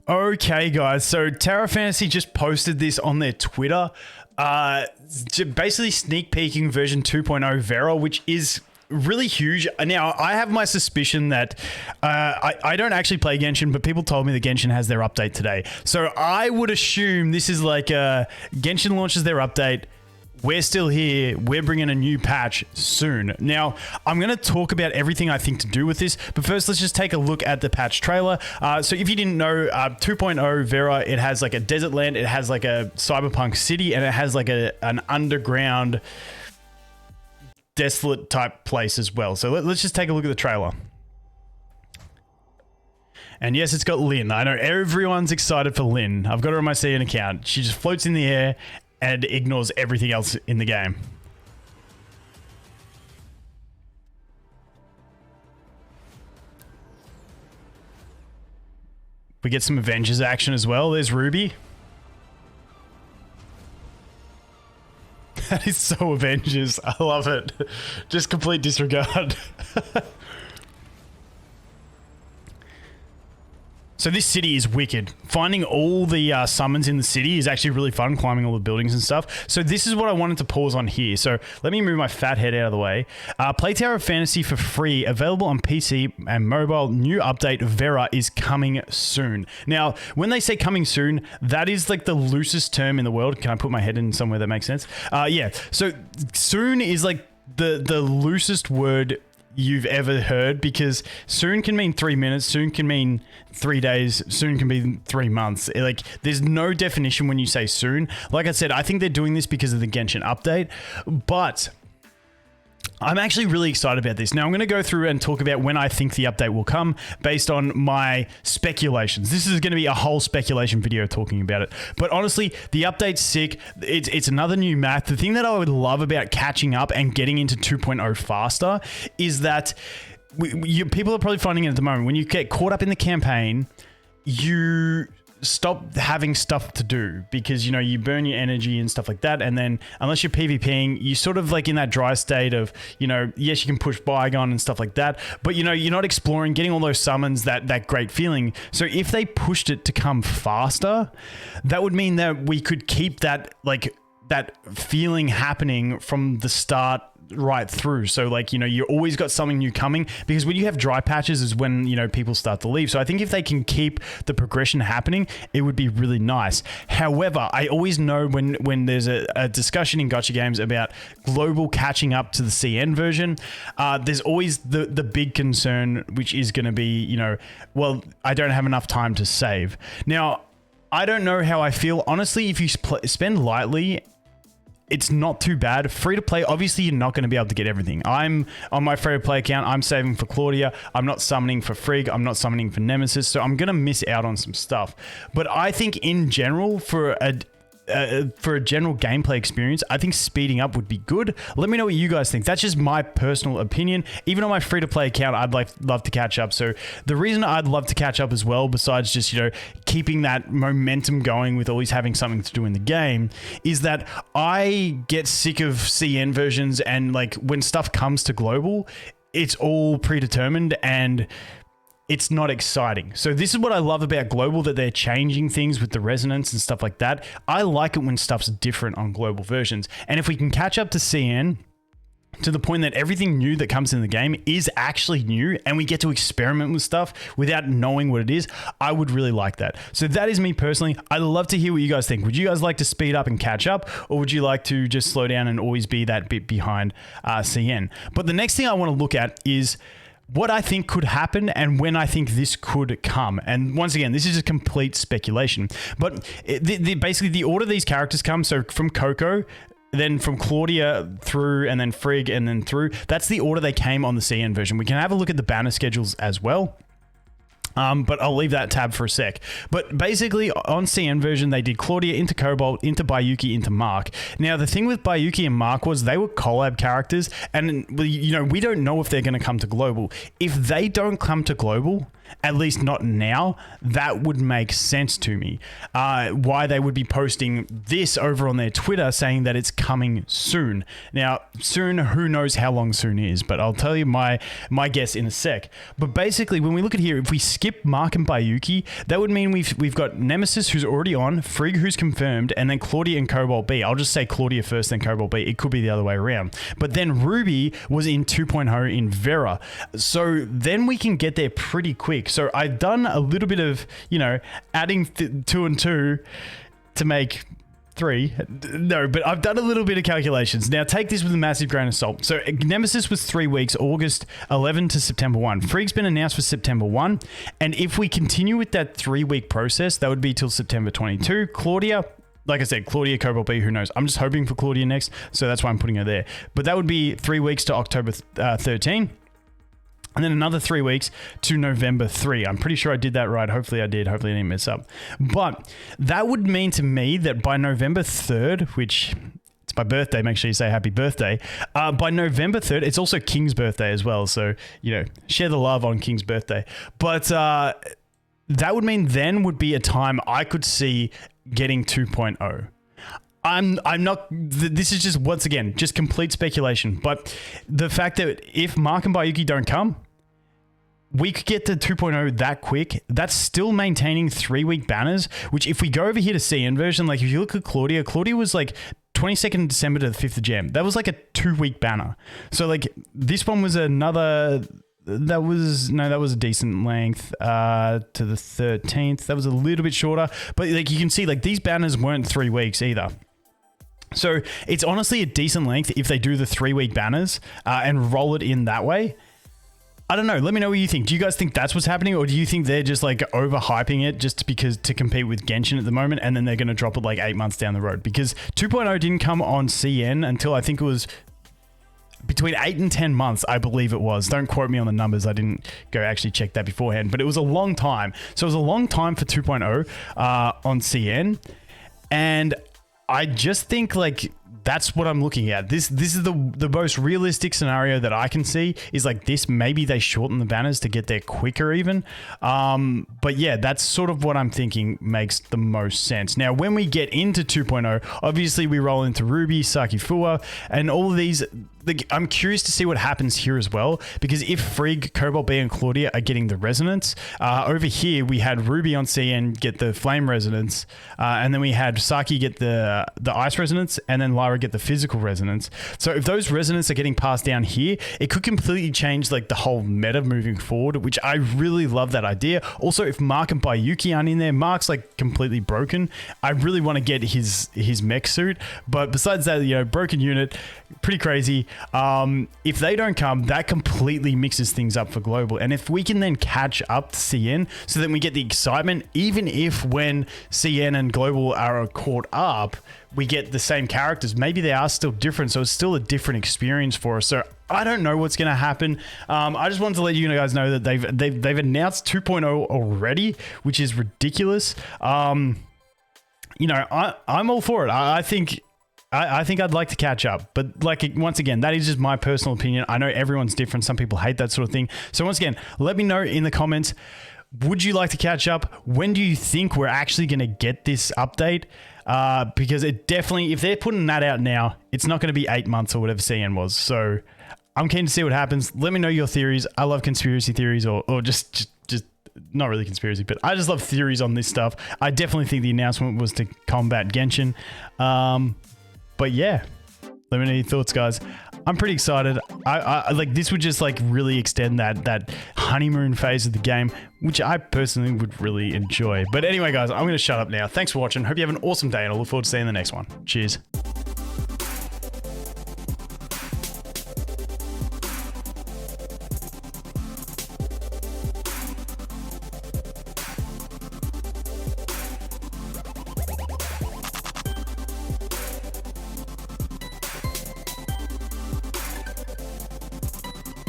Okay, guys. So Terra Fantasy just posted this on their Twitter. Basically sneak peeking version 2.0 Vera, which is really huge. Now, I have my suspicion that I don't actually play Genshin, but people told me that Genshin has their update today. So I would assume this is like Genshin launches their update. We're still here. We're bringing a new patch soon. Now, I'm going to talk about everything I think to do with this, but first, let's just take a look at the patch trailer. So if you didn't know, 2.0 Vera, it has like a desert land, it has like a cyberpunk city, and it has like an underground desolate type place as well. So let's just take a look at the trailer. And yes, it's got Lynn. I know everyone's excited for Lynn. I've got her on my CN account. She just floats in the air and ignores everything else in the game. We get some Avengers action as well. There's Ruby. That is so Avengers. I love it. Just complete disregard. So this city is wicked. Finding all the summons in the city is actually really fun, climbing all the buildings and stuff. So this is what I wanted to pause on here. So let me move my fat head out of the way. Play Terra Fantasy for free, available on PC and mobile. New update, Vera, is coming soon. Now, when they say coming soon, that is like the loosest term in the world. Can I put my head in somewhere that makes sense? Yeah, so soon is like the loosest word you've ever heard, because soon can mean 3 minutes, soon can mean 3 days, soon can be 3 months. Like, there's no definition when you say soon. Like I said, I think they're doing this because of the Genshin update, but I'm actually really excited about this. Now, I'm going to go through and talk about when I think the update will come based on my speculations. This is going to be a whole speculation video talking about it. But honestly, the update's sick. It's another new map. The thing that I would love about catching up and getting into 2.0 faster is that people are probably finding it at the moment. When you get caught up in the campaign, you stop having stuff to do because, you know, you burn your energy and stuff like that. And then unless you're PvPing, you sort of like in that dry state of, you know, yes, you can push Bygone and stuff like that, but you know, you're not exploring, getting all those summons, that great feeling. So if they pushed it to come faster, that would mean that we could keep that, like, that feeling happening from the start right through. So like, you know, you always got something new coming, because when you have dry patches is when, you know, people start to leave. So I think if they can keep the progression happening, it would be really nice. However, I always know when there's a discussion in gacha games about global catching up to the CN version, there's always the big concern, which is going to be, you know, well, I don't have enough time to save. Now, I don't know how I feel. Honestly, if you spend lightly, it's not too bad. Free to play, obviously you're not going to be able to get everything. I'm on my free to play account, I'm saving for Claudia, I'm not summoning for Frigg, I'm not summoning for Nemesis, so I'm going to miss out on some stuff. But I think in general, for a general gameplay experience, I think speeding up would be good. Let me know what you guys think. That's just my personal opinion. Even on my free-to-play account, I'd love to catch up. So the reason I'd love to catch up as well, besides just, you know, keeping that momentum going with always having something to do in the game, is that I get sick of CN versions, and like when stuff comes to global, it's all predetermined and it's not exciting. So this is what I love about global, that they're changing things with the resonance and stuff like that. I like it when stuff's different on global versions. And if we can catch up to CN to the point that everything new that comes in the game is actually new and we get to experiment with stuff without knowing what it is, I would really like that. So that is me personally. I'd love to hear what you guys think. Would you guys like to speed up and catch up, or would you like to just slow down and always be that bit behind CN? But the next thing I want to look at is what I think could happen and when I think this could come. And once again, this is a complete speculation. But basically the order these characters come, so from Coco, then from Claudia through, and then Frigg, and then through, that's the order they came on the CN version. We can have a look at the banner schedules as well. But I'll leave that tab for a sec. But basically, on CN version, they did Claudia into Cobalt, into Bayuki, into Mark. Now, the thing with Bayuki and Mark was they were collab characters, and you know, we don't know if they're going to come to global. If they don't come to global, at least not now, that would make sense to me. Why they would be posting this over on their Twitter saying that it's coming soon. Now, soon, who knows how long soon is, but I'll tell you my guess in a sec. But basically, when we look at here, if we skip Mark and Bayuki, that would mean we've got Nemesis, who's already on, Frigg, who's confirmed, and then Claudia and Cobalt B. I'll just say Claudia first, then Cobalt B. It could be the other way around. But then Ruby was in 2.0 in Vera. So then we can get there pretty quick. So I've done a little bit of, adding 2 and 2 to make 3. No, but I've done a little bit of calculations. Now take this with a massive grain of salt. So Nemesis was 3 weeks, August 11 to September 1. Frigg's been announced for September 1. And if we continue with that 3-week process, that would be till September 22. Claudia, like I said, Claudia, Cobalt B, who knows? I'm just hoping for Claudia next, so that's why I'm putting her there. But that would be 3 weeks to October 13. And then another 3 weeks to November 3. I'm pretty sure I did that right. Hopefully I did. Hopefully I didn't mess up. But that would mean to me that by November 3rd, which it's my birthday, make sure you say happy birthday. By November 3rd, it's also King's birthday as well. So, share the love on King's birthday. But that would mean then would be a time I could see getting 2.0. I'm not, this is just, once again, just complete speculation. But the fact that if Mark and Bayuki don't come, we could get to 2.0 that quick. That's still maintaining 3-week banners, which if we go over here to CN version, like if you look at Claudia was like 22nd December to the 5th of Jan. That was like a 2-week banner. So like this one was another, that was a decent length to the 13th. That was a little bit shorter, but like you can see like these banners weren't 3 weeks either. So it's honestly a decent length if they do the 3-week banners and roll it in that way. I don't know. Let me know what you think. Do you guys think that's what's happening, or do you think they're just like overhyping it just because to compete with Genshin at the moment, and then they're going to drop it like 8 months down the road? Because 2.0 didn't come on CN until I think it was between 8 and 10 months, I believe it was. Don't quote me on the numbers. I didn't go actually check that beforehand, but it was a long time. So it was a long time for 2.0 on CN, and I just think like that's what I'm looking at. This is the most realistic scenario that I can see is like this. Maybe they shorten the banners to get there quicker even. But yeah, that's sort of what I'm thinking makes the most sense. Now, when we get into 2.0, obviously we roll into Ruby, Saki Fua, and all of these. I'm curious to see what happens here as well, because if Frigg, Cobalt B, and Claudia are getting the resonance, over here we had Ruby on CN get the flame resonance, and then we had Saki get the ice resonance, and then Lyra get the physical resonance. So if those resonance are getting passed down here, it could completely change like the whole meta moving forward, which I really love that idea. Also, if Mark and Bayuki aren't in there, Mark's like completely broken. I really want to get his mech suit, but besides that, broken unit, pretty crazy. If they don't come, that completely mixes things up for global. And if we can then catch up to CN so that we get the excitement, even if when CN and global are caught up, we get the same characters, maybe they are still different. So it's still a different experience for us. So I don't know what's going to happen. I just wanted to let you guys know that they've announced 2.0 already, which is ridiculous. I'm all for it. I think I'd like to catch up, but like, once again, that is just my personal opinion. I know everyone's different. Some people hate that sort of thing. So once again, let me know in the comments, would you like to catch up? When do you think we're actually going to get this update? Because it definitely, if they're putting that out now, it's not going to be 8 months or whatever CN was. So I'm keen to see what happens. Let me know your theories. I love conspiracy theories or just not really conspiracy, but I just love theories on this stuff. I definitely think the announcement was to combat Genshin. But yeah, let me know your thoughts, guys. I'm pretty excited. I like this would just like really extend that honeymoon phase of the game, which I personally would really enjoy. But anyway, guys, I'm going to shut up now. Thanks for watching. Hope you have an awesome day, and I look forward to seeing you in the next one. Cheers.